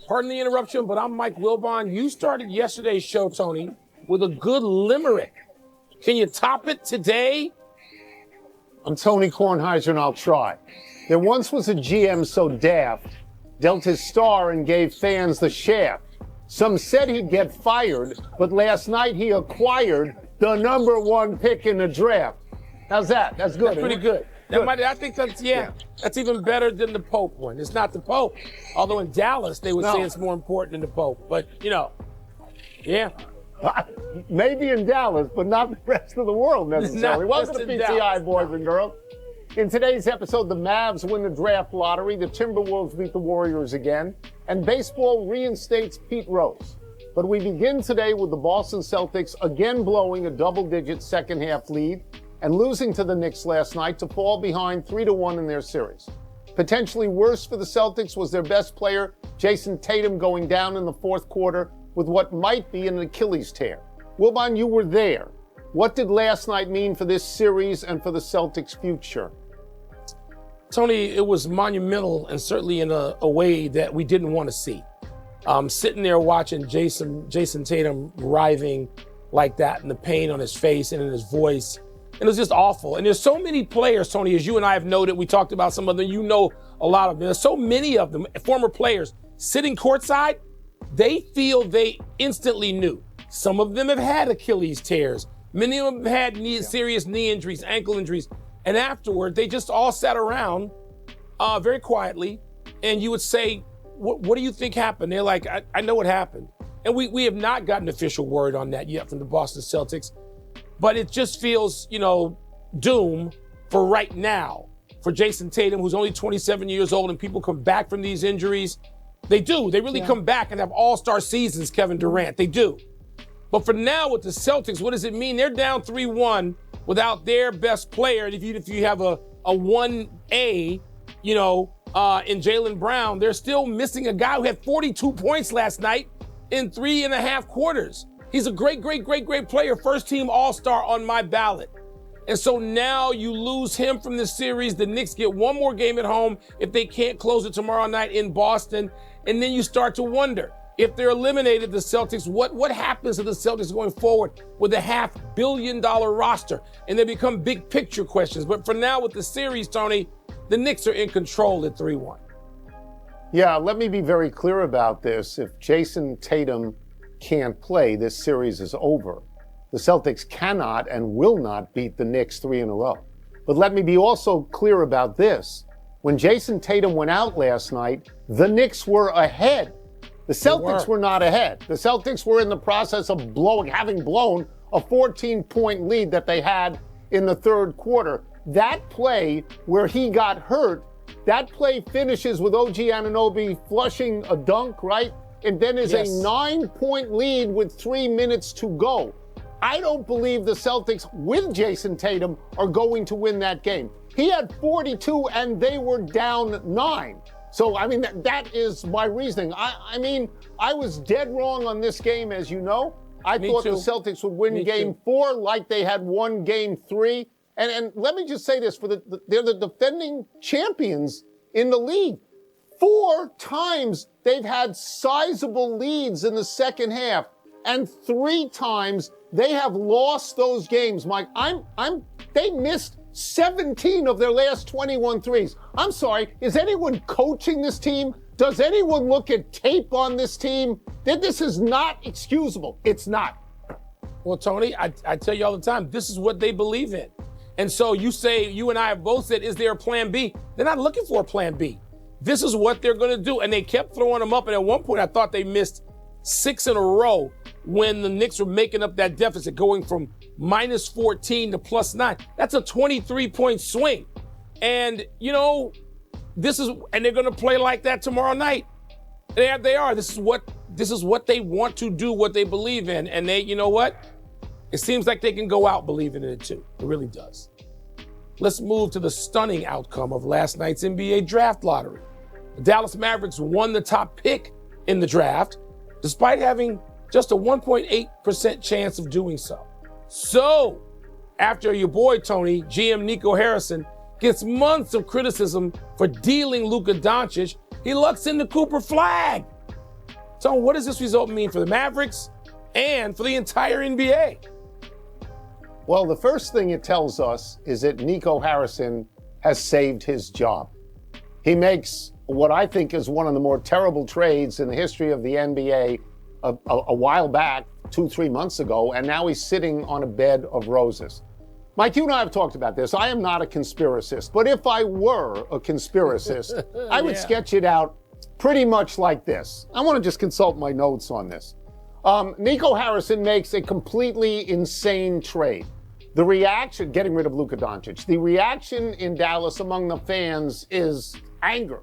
Pardon the interruption, but I'm Mike Wilbon. You started yesterday's show, Tony, with a good limerick. Can you top it today? I'm Tony Kornheiser, and I'll try. There once was a GM so daft, dealt his star and gave fans the shaft. Some said he'd get fired, but last night he acquired the number 1 pick in the draft. How's that? That's good. That's pretty good. I think that's that's even better than the Pope one. It's not the Pope, although in Dallas they would say it's more important than the Pope. But maybe in Dallas, but not the rest of the world necessarily. Welcome to PTI, boys and girls. In today's episode, the Mavs win the draft lottery, the Timberwolves beat the Warriors again, and baseball reinstates Pete Rose. But we begin today with the Boston Celtics again blowing a double-digit second-half lead and losing to the Knicks last night to fall behind 3-1 in their series. Potentially worse for the Celtics was their best player, Jason Tatum, going down in the fourth quarter with what might be an Achilles tear. Wilbon, you were there. What did last night mean for this series and for the Celtics' future? Tony, it was monumental, and certainly in a way that we didn't want to see. Sitting there watching Jason Tatum writhing like that, and the pain on his face and in his voice, and it was just awful. And there's so many players, Tony, as you and I have noted, we talked about some of them, you know a lot of them. There's so many of them, former players, sitting courtside, they feel they instantly knew. Some of them have had Achilles tears. Many of them have had serious knee injuries, ankle injuries. And afterward, they just all sat around very quietly, and you would say, what do you think happened? They're like, I know what happened. And we have not gotten official word on that yet from the Boston Celtics. But it just feels, doom for right now. For Jason Tatum, who's only 27 years old, and people come back from these injuries. They do. They really come back and have all-star seasons, Kevin Durant. They do. But for now with the Celtics, what does it mean? They're down 3-1 without their best player. And if you have a 1A, in Jaylen Brown, they're still missing a guy who had 42 points last night in 3.5 quarters. He's a great player, first team all-star on my ballot. And so now you lose him from the series. The Knicks get one more game at home if they can't close it tomorrow night in Boston. And then you start to wonder, if they're eliminated, the Celtics, what happens to the Celtics going forward with a $500 million roster? And they become big picture questions. But for now with the series, Tony, the Knicks are in control at 3-1. Yeah, let me be very clear about this. If Jason Tatum can't play, this series is over. The Celtics cannot and will not beat the Knicks 3 in a row. But let me be also clear about this. When Jason Tatum went out last night, the Knicks were ahead. The Celtics were not ahead. The Celtics were in the process of having blown a 14-point lead that they had in the third quarter. That play where he got hurt, that play finishes with OG Anunoby flushing a dunk, right? And then is a 9-point lead with 3 minutes to go. I don't believe the Celtics with Jason Tatum are going to win that game. He had 42 and they were down 9. So, that is my reasoning. I was dead wrong on this game, as you know. I thought the Celtics would win game 4 like they had won game 3. And let me just say this, they're the defending champions in the league. 4 times they've had sizable leads in the second half, and 3 times they have lost those games. Mike, they missed 17 of their last 21 threes. I'm sorry, is anyone coaching this team? Does anyone look at tape on this team? This is not excusable. It's not. Well, Tony, I tell you all the time, this is what they believe in. And so you and I have both said, is there a plan B? They're not looking for a plan B. This is what they're going to do. And they kept throwing them up. And at one point, I thought they missed 6 in a row when the Knicks were making up that deficit, going from minus 14 to plus 9. That's a 23-point swing. And, and they're going to play like that tomorrow night. They are. This is what they want to do, what they believe in. And you know what? It seems like they can go out believing in it too. It really does. Let's move to the stunning outcome of last night's NBA draft lottery. The Dallas Mavericks won the top pick in the draft, despite having just a 1.8% chance of doing so. So, after your boy, Tony, GM Nico Harrison, gets months of criticism for dealing Luka Doncic, he lucks into Cooper Flagg. So what does this result mean for the Mavericks and for the entire NBA? Well, the first thing it tells us is that Nico Harrison has saved his job. He makes what I think is one of the more terrible trades in the history of the NBA a while back, 2-3 months ago, and now he's sitting on a bed of roses. Mike, you and I have talked about this. I am not a conspiracist, but if I were a conspiracist, I would sketch it out pretty much like this. I want to just consult my notes on this. Nico Harrison makes a completely insane trade. The reaction, getting rid of Luka Doncic, the reaction in Dallas among the fans is anger.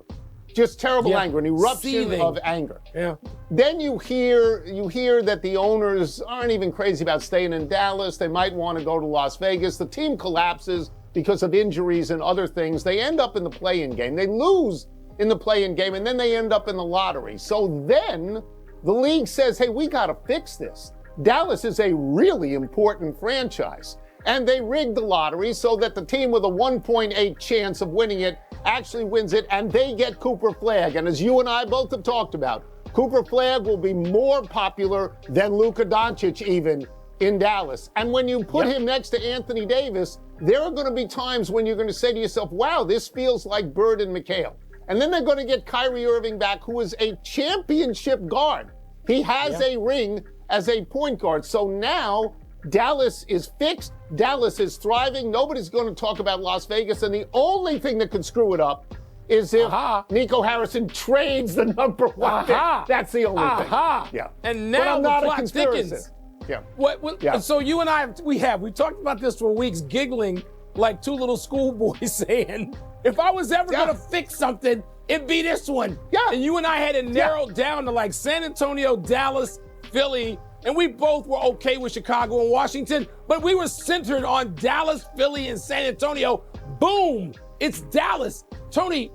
Just terrible anger, an eruption of anger. Yeah. Then you hear that the owners aren't even crazy about staying in Dallas. They might want to go to Las Vegas. The team collapses because of injuries and other things. They end up in the play-in game. They lose in the play-in game, and then they end up in the lottery. So then the league says, hey, we got to fix this. Dallas is a really important franchise. And they rigged the lottery so that the team with a 1.8 chance of winning it actually wins it, and they get Cooper Flagg. And as you and I both have talked about, Cooper Flagg will be more popular than Luka Doncic even in Dallas. And when you put him next to Anthony Davis, there are going to be times when you're going to say to yourself, wow, this feels like Bird and McHale. And then they're going to get Kyrie Irving back, who is a championship guard. He has a ring as a point guard. So now Dallas is fixed. Dallas is thriving. Nobody's going to talk about Las Vegas. And the only thing that could screw it up is if Nico Harrison trades the number one pick. That's the only thing. Yeah. And now the plot thickens. Yeah. So you and I, we've talked about this for weeks, giggling like two little schoolboys saying, if I was ever going to fix something, it'd be this one. Yeah. And you and I had it narrowed down to like San Antonio, Dallas, Philly, and we both were okay with Chicago and Washington, but we were centered on Dallas, Philly, and San Antonio. Boom! It's Dallas. Tony,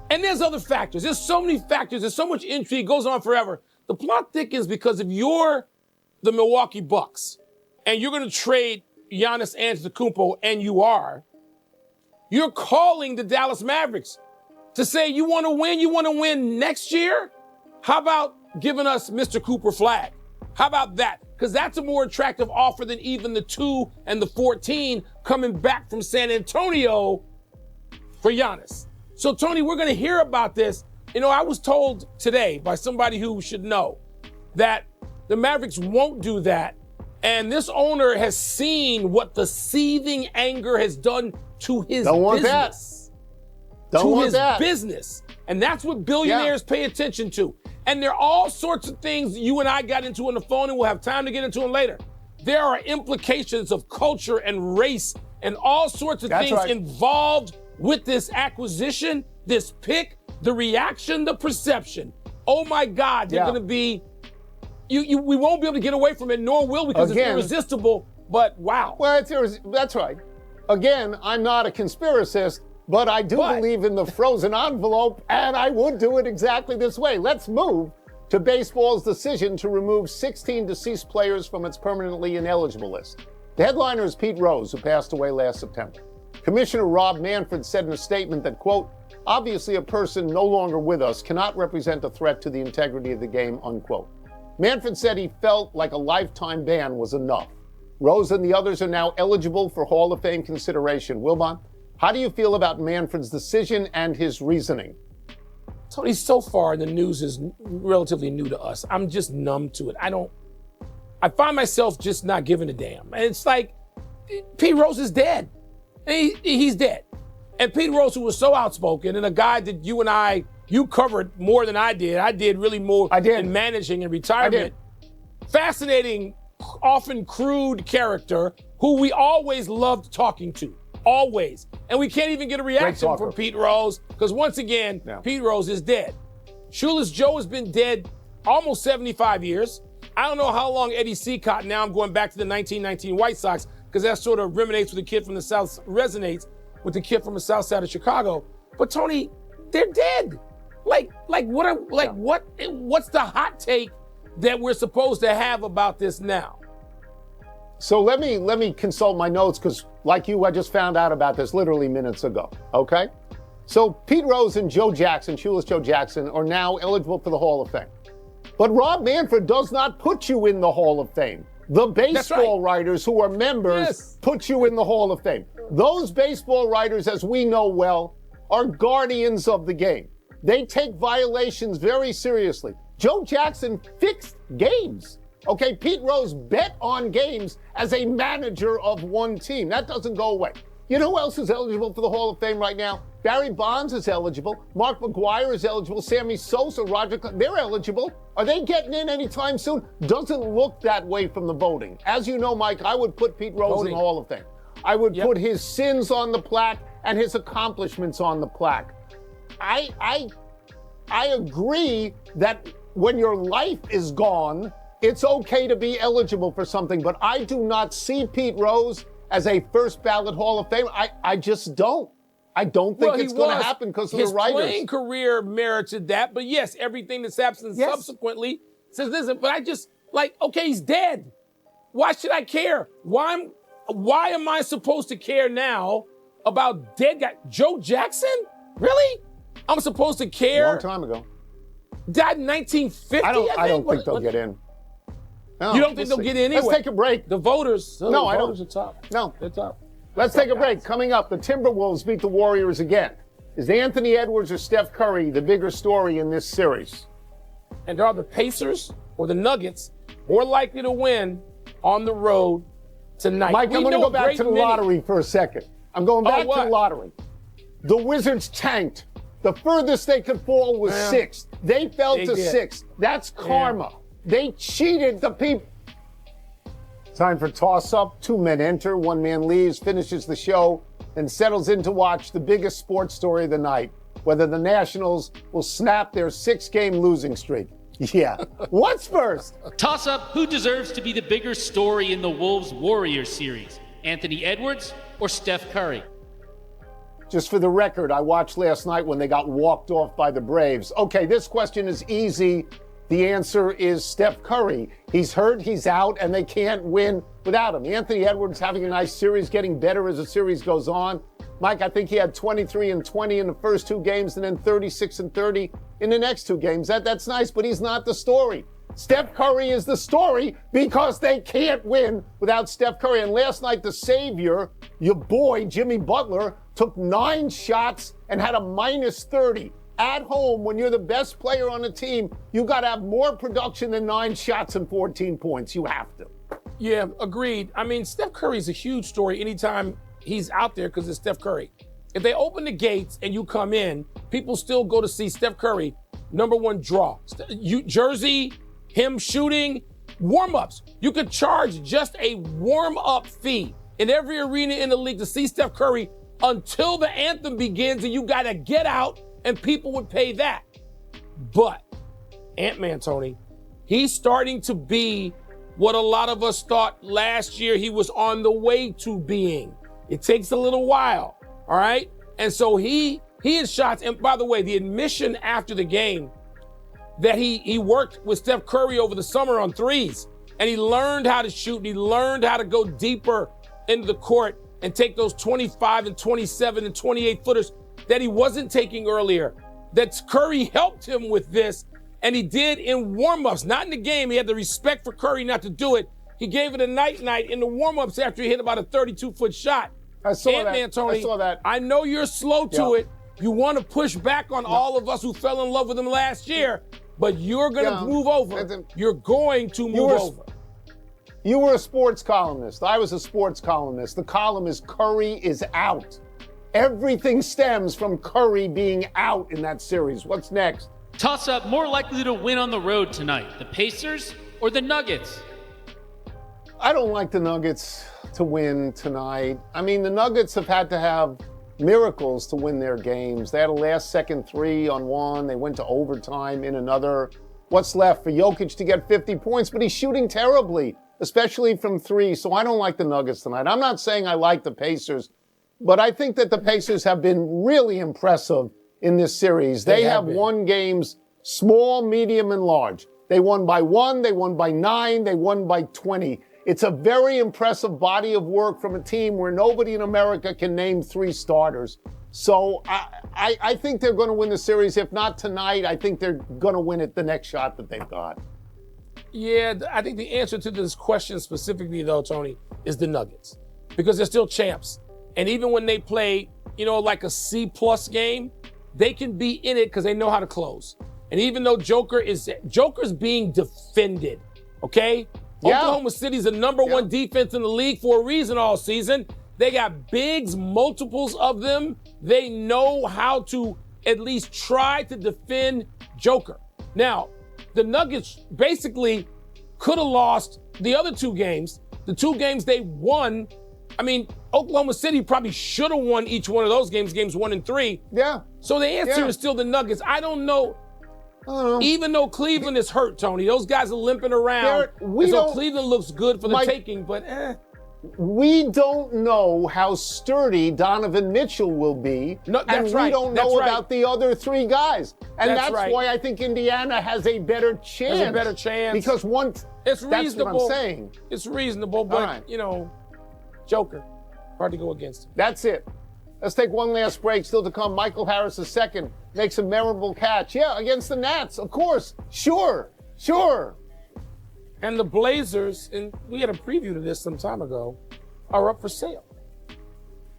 and there's other factors. There's so many factors. There's so much intrigue. It goes on forever. The plot thickens because if you're the Milwaukee Bucks and you're going to trade Giannis Antetokounmpo, and you're calling the Dallas Mavericks to say you want to win next year? How about giving us Mr. Cooper Flagg? How about that? Because that's a more attractive offer than even the 2 and the 14 coming back from San Antonio for Giannis. So, Tony, we're going to hear about this. You know, I was told today by somebody who should know that the Mavericks won't do that. And this owner has seen what the seething anger has done to his business. Business. And that's what billionaires pay attention to. And there are all sorts of things you and I got into on the phone, and we'll have time to get into them later. There are implications of culture and race and all sorts of things involved with this acquisition, this pick, the reaction, the perception. Oh my God, they're going to be, we won't be able to get away from it, nor will, because it's irresistible, but wow. Well, that's right. Again, I'm not a conspiracist, but I do believe in the frozen envelope, and I would do it exactly this way. Let's move to baseball's decision to remove 16 deceased players from its permanently ineligible list. The headliner is Pete Rose, who passed away last September. Commissioner Rob Manfred said in a statement that, quote, obviously a person no longer with us cannot represent a threat to the integrity of the game, unquote. Manfred said he felt like a lifetime ban was enough. Rose and the others are now eligible for Hall of Fame consideration. Wilbon, how do you feel about Manfred's decision and his reasoning? Tony, so far the news is relatively new to us. I'm just numb to it. I find myself just not giving a damn. And it's like, Pete Rose is dead. He's dead. And Pete Rose, who was so outspoken, and a guy that you covered more than I did. I did really more in managing and retirement. Fascinating, often crude character who we always loved talking to. Always. And we can't even get a reaction from Pete Rose because, once again, Pete Rose is dead. Shoeless Joe has been dead almost 75 years. I don't know how long Eddie Seacott, now I'm going back to the 1919 White Sox because that sort of resonates with the kid from the South side of Chicago. But, Tony, they're dead. What's the hot take that we're supposed to have about this now? So let me consult my notes because, like you, I just found out about this literally minutes ago, okay? So Pete Rose and Joe Jackson, Shoeless Joe Jackson, are now eligible for the Hall of Fame. But Rob Manfred does not put you in the Hall of Fame. The baseball writers who are members put you in the Hall of Fame. Those baseball writers, as we know well, are guardians of the game. They take violations very seriously. Joe Jackson fixed games. Okay, Pete Rose bet on games as a manager of one team. That doesn't go away. You know who else is eligible for the Hall of Fame right now? Barry Bonds is eligible. Mark McGwire is eligible. Sammy Sosa, Roger Clemens, they're eligible. Are they getting in anytime soon? Doesn't look that way from the voting. As you know, Mike, I would put Pete Rose in the Hall of Fame. I would put his sins on the plaque and his accomplishments on the plaque. I agree that when your life is gone, it's okay to be eligible for something, but I do not see Pete Rose as a first ballot Hall of Fame. I just don't. I don't think it's going to happen because of the writers. His playing career merited that, but yes, everything that's happened subsequently says, listen, but I just, okay, he's dead. Why should I care? Why am I supposed to care now about dead guy? Joe Jackson? Really? I'm supposed to care? A long time ago. Died in 1950, I don't think they'll get in. No, you don't think they'll get in anyway? Let's take a break. The voters. No, I don't. The voters are top. No. They're top. Let's take a break. Coming up, the Timberwolves beat the Warriors again. Is Anthony Edwards or Steph Curry the bigger story in this series? And are the Pacers or the Nuggets more likely to win on the road tonight? Mike, I'm going to go back to the lottery for a second. I'm going back to the lottery. The Wizards tanked. The furthest they could fall was sixth. They fell to sixth. That's karma. They cheated the people. Time for toss-up. 2 men enter, 1 man leaves, finishes the show, and settles in to watch the biggest sports story of the night, whether the Nationals will snap their 6-game losing streak. Yeah. What's first? Toss-up, who deserves to be the bigger story in the Wolves-Warriors series? Anthony Edwards or Steph Curry? Just for the record, I watched last night when they got walked off by the Braves. Okay, this question is easy. The answer is Steph Curry. He's hurt, he's out, and they can't win without him. Anthony Edwards having a nice series, getting better as the series goes on. Mike, I think he had 23 and 20 in the first 2 games and then 36 and 30 in the next 2 games. That's nice, but he's not the story. Steph Curry is the story because they can't win without Steph Curry. And last night, the savior, your boy, Jimmy Butler, took 9 shots and had a minus 30. At home, when you're the best player on the team, you got to have more production than 9 shots and 14 points. You have to. Yeah, agreed. I mean, Steph Curry's a huge story anytime he's out there because it's Steph Curry. If they open the gates and you come in, people still go to see Steph Curry, #1 draw. Jersey, him shooting, warm-ups. You could charge just a warm-up fee in every arena in the league to see Steph Curry until the anthem begins, and you got to get out, and people would pay that. But Ant-Man, Tony, he's starting to be what a lot of us thought last year he was on the way to being. It takes a little while, all right? And so he has shots. And by the way, the admission after the game that he worked with Steph Curry over the summer on threes, and he learned how to shoot, and he learned how to go deeper into the court and take those 25 and 27 and 28 footers that he wasn't taking earlier. That Curry helped him with this, and he did in warm-ups, not in the game. He had the respect for Curry not to do it. He gave it a night-night in the warm-ups after he hit about a 32-foot shot. I saw Ant-Man, that. Tony, I saw that. I know you're slow to it. You want to push back on all of us who fell in love with him last year, but you're going to move over. You're going to move over. You were a sports columnist. I was a sports columnist. The column is Curry is out. Everything stems from Curry being out in that series. What's next? Toss-up, more likely to win on the road tonight, the Pacers or the Nuggets? I don't like the Nuggets to win tonight. I mean, the Nuggets have had to have miracles to win their games. They had a last-second 3 on one. They went to overtime in another. What's left for Jokic to get 50 points? But he's shooting terribly, especially from 3. So I don't like the Nuggets tonight. I'm not saying I like the Pacers, but I think that the Pacers have been really impressive in this series. They have won games small, medium, and large. They won by 1, they won by 9, they won by 20. It's a very impressive body of work from a team where nobody in America can name 3 starters. So I think they're going to win the series. If not tonight, I think they're going to win it the next shot that they've got. Yeah, I think the answer to this question specifically, though, Tony, is the Nuggets. Because they're still champs. And even when they play, like a C-plus game, they can be in it because they know how to close. And even though Joker's being defended, okay? Yeah. Oklahoma City's the number one defense in the league for a reason all season. They got bigs, multiples of them. They know how to at least try to defend Joker. Now, the Nuggets basically could have lost the other two games. The two games they won, Oklahoma City probably should have won each one of those games 1 and 3. Yeah. So the answer is still the Nuggets. I don't know. Even though Cleveland is hurt, Tony, those guys are limping around. So Cleveland looks good for the taking, but We don't know how sturdy Donovan Mitchell will be, we don't know about the other three guys. And that's right. why I think Indiana has a better chance. Has a better chance. Because once, it's reasonable. That's what I'm saying. It's reasonable, but, Joker, hard to go against him. That's it. Let's take one last break. Still to come, Michael Harris II makes a memorable catch. Yeah, against the Nats, of course. Sure. And the Blazers, and we had a preview to this some time ago, are up for sale.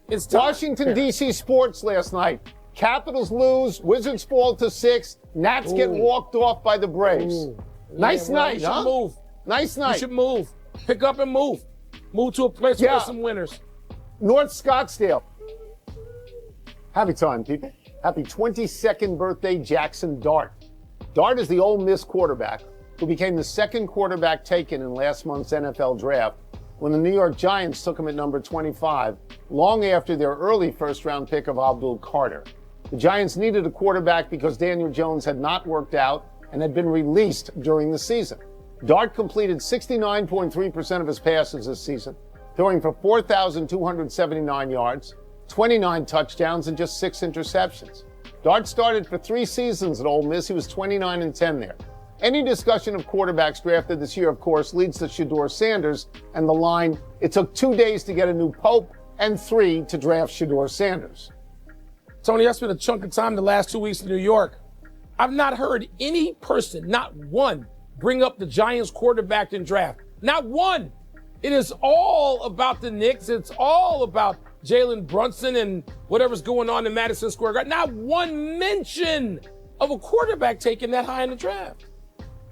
It's time. Washington, D.C. sports last night. Capitals lose, Wizards fall to 6, Nats get walked off by the Braves. Nice night, huh? Move. Nice night. You should move. Pick up and move. Move to a place where there's some winners. North Scottsdale. Happy time, people. Happy 22nd birthday, Jackson Dart. Dart is the Ole Miss quarterback who became the second quarterback taken in last month's NFL draft when the New York Giants took him at number 25, long after their early first-round pick of Abdul Carter. The Giants needed a quarterback because Daniel Jones had not worked out and had been released during the season. Dart completed 69.3% of his passes this season, throwing for 4,279 yards, 29 touchdowns, and just 6 interceptions. Dart started for 3 seasons at Ole Miss. He was 29-10 there. Any discussion of quarterbacks drafted this year, of course, leads to Shedeur Sanders and the line, it took 2 days to get a new pope and 3 to draft Shedeur Sanders. Tony, I spent a chunk of time the last 2 weeks in New York. I've not heard any person, not one, bring up the Giants quarterback in draft. Not one. It is all about the Knicks. It's all about Jalen Brunson and whatever's going on in Madison Square Garden. Not one mention of a quarterback taken that high in the draft.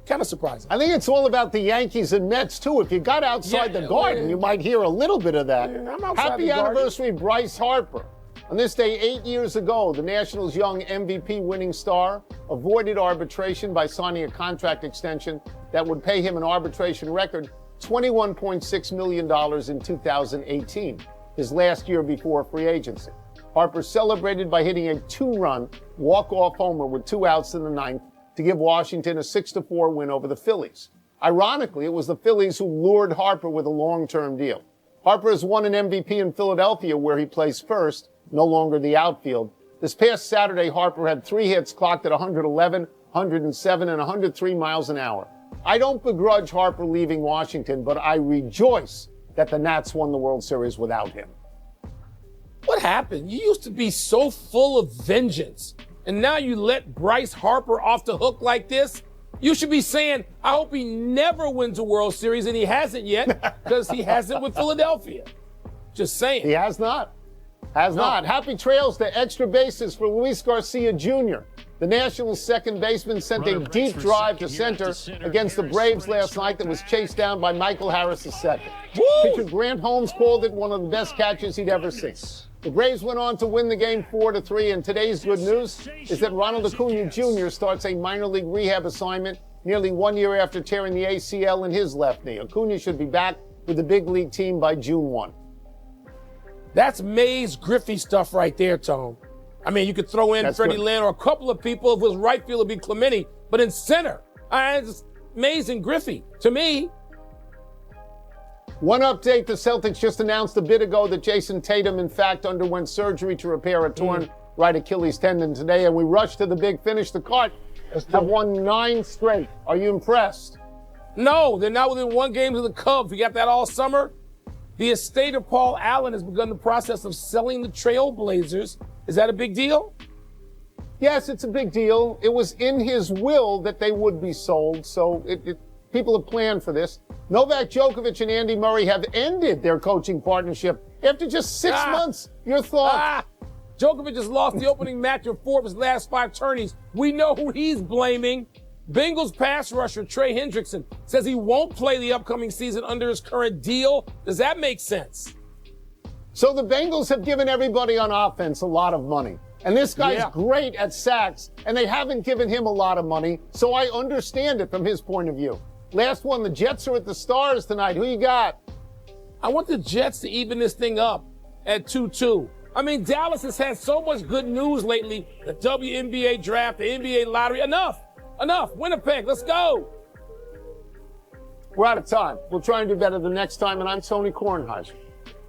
Kind of surprising. I think it's all about the Yankees and Mets, too. If you got outside the garden, you might hear a little bit of that. Happy anniversary, Bryce Harper. On this day 8 years ago, the Nationals' young MVP-winning star avoided arbitration by signing a contract extension that would pay him an arbitration record $21.6 million in 2018, his last year before free agency. Harper celebrated by hitting a 2-run walk-off homer with 2 outs in the 9th to give Washington a 6-4 win over the Phillies. Ironically, it was the Phillies who lured Harper with a long-term deal. Harper has won an MVP in Philadelphia, where he plays first, no longer the outfield. This past Saturday, Harper had 3 hits clocked at 111, 107, and 103 miles an hour. I don't begrudge Harper leaving Washington, but I rejoice that the Nats won the World Series without him. What happened? You used to be so full of vengeance, and now you let Bryce Harper off the hook like this? You should be saying, I hope he never wins a World Series, and he hasn't yet, because he hasn't with Philadelphia. Just saying. He has not. Not. Happy trails to extra bases for Luis Garcia Jr. The Nationals' second baseman sent a deep drive to center against the Braves last night that was chased down by Michael Harris II. Pitcher Grant Holmes called it one of the best catches he'd ever seen. The Braves went on to win the game 4-3, and today's good news is that Ronald Acuna Jr. starts a minor league rehab assignment nearly 1 year after tearing the ACL in his left knee. Acuna should be back with the big league team by June 1. That's Mays Griffey stuff right there, Tone. I mean, you could throw in Freddie Lynn or a couple of people. If it was right field, it'd be Clemente. But in center, it's Mays and Griffey, to me. One update, the Celtics just announced a bit ago that Jason Tatum, in fact, underwent surgery to repair a torn right Achilles tendon today, and we rushed to the big finish. The Cart have won 9 straight. Are you impressed? No, they're not within 1 game of the Cubs. We got that all summer. The estate of Paul Allen has begun the process of selling the Trailblazers Is that a big deal? Yes, it's a big deal. It was in his will that they would be sold, so people have planned for this. Novak Djokovic and Andy Murray have ended their coaching partnership after just 6 months. Your thought? Djokovic just lost the opening match of 4 of his last 5 tourneys. We know who he's blaming. Bengals pass rusher Trey Hendrickson says he won't play the upcoming season under his current deal. Does that make sense? So the Bengals have given everybody on offense a lot of money. And this guy's great at sacks, and they haven't given him a lot of money, so I understand it from his point of view. Last one, the Jets are at the Stars tonight. Who you got? I want the Jets to even this thing up at 2-2. I mean, Dallas has had so much good news lately. The WNBA draft, the NBA lottery. Enough. Winnipeg, let's go. We're out of time. We'll try and do better the next time, and I'm Tony Kornheiser.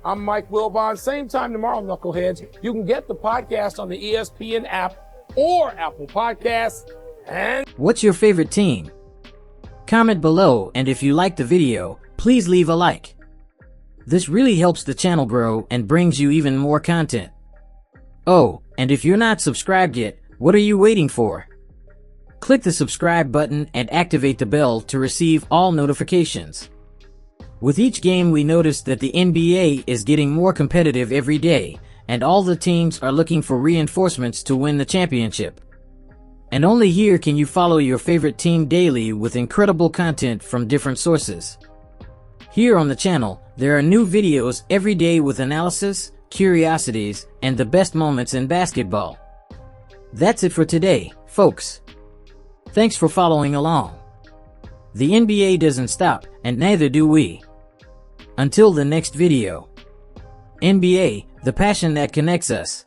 I'm Mike Wilbon. Same time tomorrow, Knuckleheads. You can get the podcast on the ESPN app or Apple Podcasts. And what's your favorite team? Comment below, and if you like the video, please leave a like. This really helps the channel grow and brings you even more content. Oh, and if you're not subscribed yet, what are you waiting for? Click the subscribe button and activate the bell to receive all notifications. With each game, we notice that the NBA is getting more competitive every day, and all the teams are looking for reinforcements to win the championship. And only here can you follow your favorite team daily with incredible content from different sources. Here on the channel, there are new videos every day with analysis, curiosities, and the best moments in basketball. That's it for today, folks. Thanks for following along. The NBA doesn't stop, and neither do we. Until the next video. NBA, the passion that connects us.